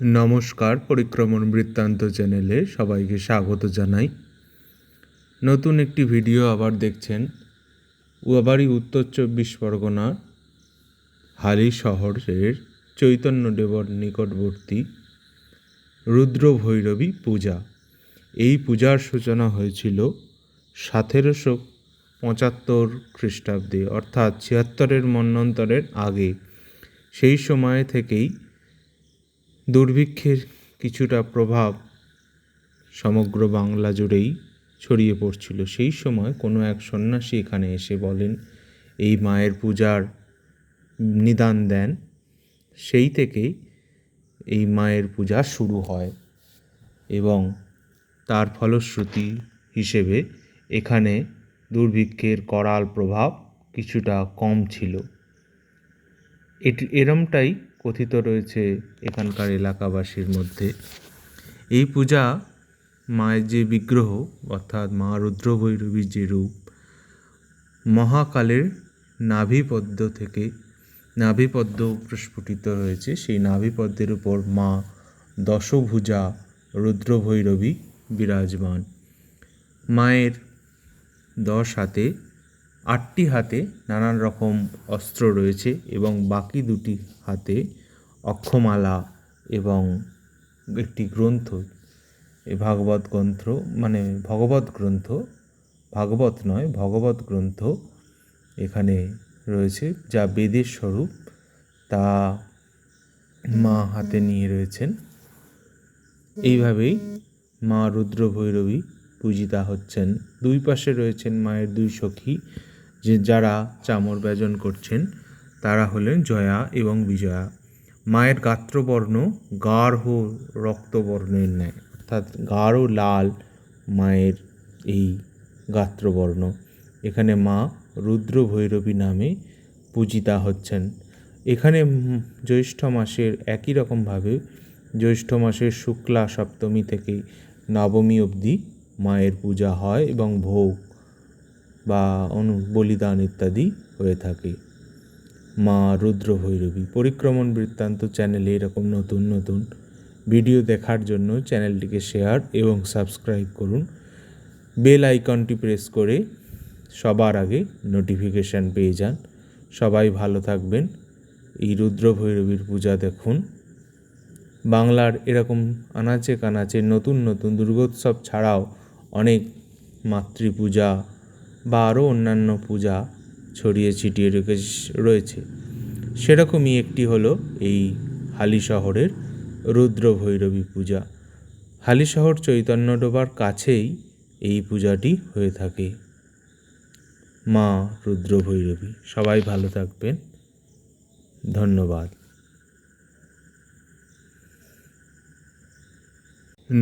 নমস্কার, পরিক্রমণ বৃত্তান্ত চ্যানেলে সবাইকে স্বাগত জানাই। নতুন একটি ভিডিও আবার দেখছেন। আবারই উত্তর 24 পরগনার হালি শহরের চৈতন্যদেবর নিকটবর্তী রুদ্র ভৈরবী পূজা। এই পূজার সূচনা হয়েছিল 1775 খ্রিস্টাব্দে, অর্থাৎ 76 মন্বন্তরের আগে। সেই সময় থেকেই দুর্ভিক্ষের কিছুটা প্রভাব সমগ্র বাংলা জুড়েই ছড়িয়ে পড়ছিল। সেই সময় কোনো এক সন্ন্যাসী এখানে এসে বলেন, এই মায়ের পূজার নিদান দেন। সেই থেকেই এই মায়ের পূজা শুরু হয় এবং তার ফলশ্রুতি হিসেবে এখানে দুর্ভিক্ষের করাল প্রভাব কিছুটা কম ছিল। এরমটাই কথিত রয়েছে এখানকার এলাকাবাসীর মধ্যে। এই পূজা মায়ের যে বিগ্রহ, অর্থাৎ মা রুদ্র ভৈরবীর যে রূপ, মহাকালের নাভিপদ্ম থেকে নাভিপদ্ম প্রস্ফুটিত হয়েছে। সেই নাভিপদ্মের উপর মা দশভুজা রুদ্র ভৈরবী বিরাজমান। মায়ের 10 হাতে 8টি হাতে নানান রকম অস্ত্র রয়েছে এবং বাকি 2টি হাতে অক্ষমালা এবং একটি গ্রন্থ, ভাগবত গ্রন্থ, ভাগবত নয় ভগবত গ্রন্থ এখানে রয়েছে, যা বেদের স্বরূপ, তা মা হাতে নিয়ে রয়েছেন। এইভাবেই মা রুদ্র ভৈরবী পূজিতা হচ্ছেন। দুই পাশে রয়েছেন মায়ের 2 সখী, যারা চামর ব্যজন করছেন। তারা হলেন জয়া এবং বিজয়া। মায়ের গাত্রবর্ণ গাঢ় রক্তবর্ণের ন্যায়, অর্থাৎ গাঢ় লাল মায়ের এই গাত্রবর্ণ। এখানে মা রুদ্র ভৈরবী নামে পূজিতা হচ্ছেন। এখানে জ্যৈষ্ঠ মাসের একই রকমভাবে জ্যৈষ্ঠ মাসের শুক্লা সপ্তমী থেকে নবমী অবধি মায়ের পূজা হয় এবং ভোগ বা বলিদান ইত্যাদি হয়ে থাকে। মা রুদ্র ভৈরবী। পরিক্রমণ বৃত্তান্ত চ্যানেলে এরকম নতুন নতুন ভিডিও দেখার জন্য চ্যানেলটিকে শেয়ার এবং সাবস্ক্রাইব করুন। বেল আইকনটি প্রেস করে সবার আগে নোটিফিকেশান পেয়ে যান। সবাই ভালো থাকবেন। এই রুদ্র ভৈরবীর পূজা দেখুন। বাংলার এরকম আনাচে কানাচে নতুন নতুন দুর্গোৎসব ছাড়াও অনেক মাতৃপূজা বা আরও অন্যান্য পূজা ছড়িয়ে ছিটিয়ে রয়েছে। সেরকমই একটি হলো এই হালি শহরের রুদ্র ভৈরবী পূজা। হালি শহর চৈতন্যডোবার কাছেই এই পূজাটি হয়ে থাকে। মা রুদ্র ভৈরবী। সবাই ভালো থাকবেন। ধন্যবাদ।